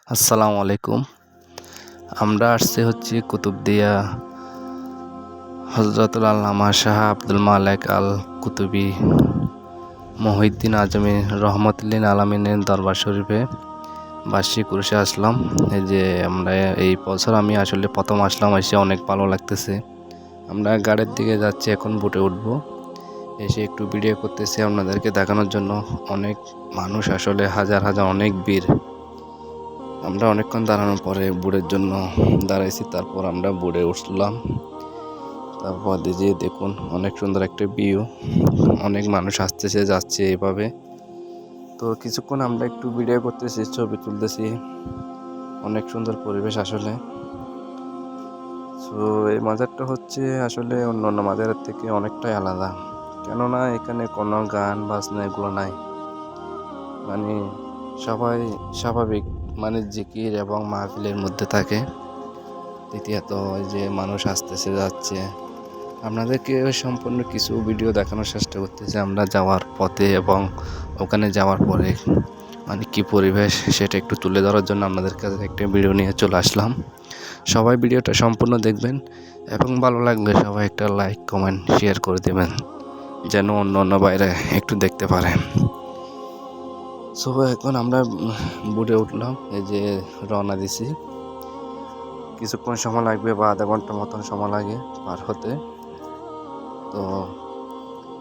আসসালামু আলাইকুম। আমরা আসছি হচ্ছে কুতুবদিয়া হজরতুল আল্লামা শাহ আব্দুল মালেক আল কুতুবী মহিউদ্দিন আজমি রহমতুল্লিল আলমিনের দরবার শরীফে বার্ষিক উরুসে আসলাম। এই যে আমরা এই বছর আমি আসলে প্রথম আসলাম, এসে অনেক ভালো লাগতেছে। আমরা গাড়ির দিকে যাচ্ছি, এখন বুটে উঠবো। এসে একটু ভিডিও করতেছি আপনাদেরকে দেখানোর জন্য। অনেক মানুষ, আসলে হাজার হাজার, অনেক ভিড়। আমরা অনেকক্ষণ দাঁড়ানোর পরে বুড়ের জন্য দাঁড়াইছি, তারপর আমরা বুড়ে উঠলাম। তারপর দিয়ে দেখুন অনেক সুন্দর একটা ভিউ, অনেক মানুষ আসতেছে যাচ্ছে এইভাবে। তো কিছুক্ষণ আমরা একটু ভিডিও করতেছি, ছবি তুলতেছি। অনেক সুন্দর পরিবেশ আসলে। তো এই মাজারটা হচ্ছে আসলে অন্য অন্য মাজারের থেকে অনেকটাই আলাদা, কেননা এখানে কোনো গান বাজনা এগুলো নাই। মানে সবাই স্বাভাবিক, মানে জিকির এবং মাহফিলের মধ্যে থাকে। দ্বিতীয়ত ওই যে মানুষ আসতেছে যাচ্ছে, আপনাদেরকে সম্পূর্ণ কিছু ভিডিও দেখানোর চেষ্টা করতেছি আমরা যাওয়ার পথে এবং ওখানে যাওয়ার পরে মানে কি পরিবেশ সেটা একটু তুলে ধরার জন্য আপনাদের কাছে একটা ভিডিও নিয়ে চলে আসলাম। সবাই ভিডিওটা সম্পূর্ণ দেখবেন এবং ভালো লাগলে সবাই একটা লাইক কমেন্ট শেয়ার করে দেবেন, যেন অন্য অন্য বাইরে একটু দেখতে পারে। সো এখন আমরা বুটে উঠলাম, এই যে রওনা দিছি। কিছুক্ষণ সময় লাগবে বা আধা ঘন্টা মতন সময় লাগে পার হতে। তো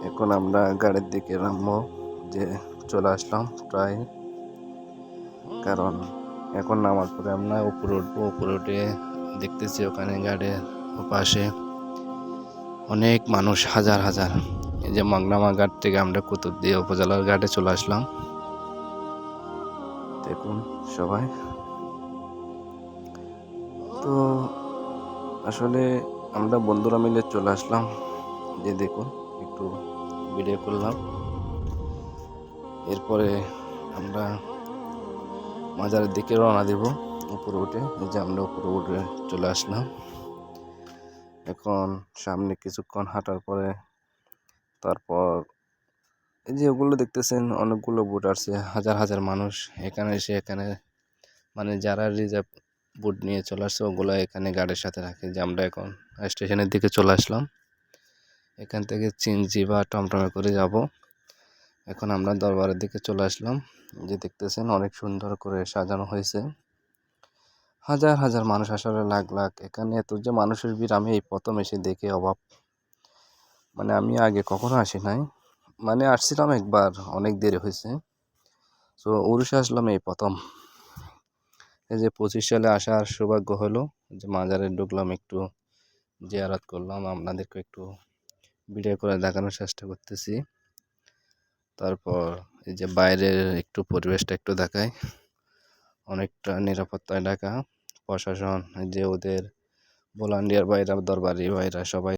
এখন আমরা গাড়ির দিকে নামবো, যে চলে আসলাম প্রায়। কারণ এখন নামার পরে আমরা উপরে উঠবো। উপরে উঠে দেখতেছি ওখানে গাড়ির পাশে অনেক মানুষ, হাজার হাজার। এই যে মাগনামা ঘাট থেকে আমরা কুতুবদিয়া উপজেলার ঘাটে চলে আসলাম। দেখুন সবাই। তো আসলে আমরা বন্ধুরা মিলে চলে আসলাম, যে দেখুন একটু ভিডিও করলাম। এরপরে আমরা মাজারের দিকে রওনা দেব উপরে উঠে। এই যে আমরা উপরে উঠে চলে আসলাম। এখন সামনে কিছুক্ষণ হাঁটার পরে তারপর এই যে ওগুলো দেখতেছেন, অনেকগুলো বোট আসছে, হাজার হাজার মানুষ এখানে এসে এখানে মানে যারা রিজার্ভ বোট নিয়ে চলে আসছে ওগুলো এখানে গাড়ির সাথে রাখে। যে আমরা এখন স্টেশনের দিকে চলে আসলাম, এখান থেকে চিনজি বা টমটমে করে যাব। এখন আমরা দরবারের দিকে চলে আসলাম। যে দেখতেছেন অনেক সুন্দর করে সাজানো হয়েছে, হাজার হাজার মানুষ, আসলে লাখ লাখ। এখানে এত যে মানুষের ভিড় আমি এই প্রথম এসে দেখে অবাক। মানে আমি আগে কখনো আসি নাই, মানে আসছিলাম একবার, অনেক দেরি হয়েছে। তো উরুষে আসলাম এই প্রথম। এই যে 25 সালে আসার সৌভাগ্য হলো, যে মাজারে ঢুকলাম, একটু জিয়ারত করলাম। আপনাদেরকে একটু ভিডিও করে দেখানোর চেষ্টা করতেছি। তারপর এই যে বাইরের একটু পরিবেশটা একটু দেখাই। অনেকটা নিরাপত্তায় ঢাকা, প্রশাসন, যে ওদের ভলান্টিয়ার ভাইরা, দরবারি ভাইরা সবাই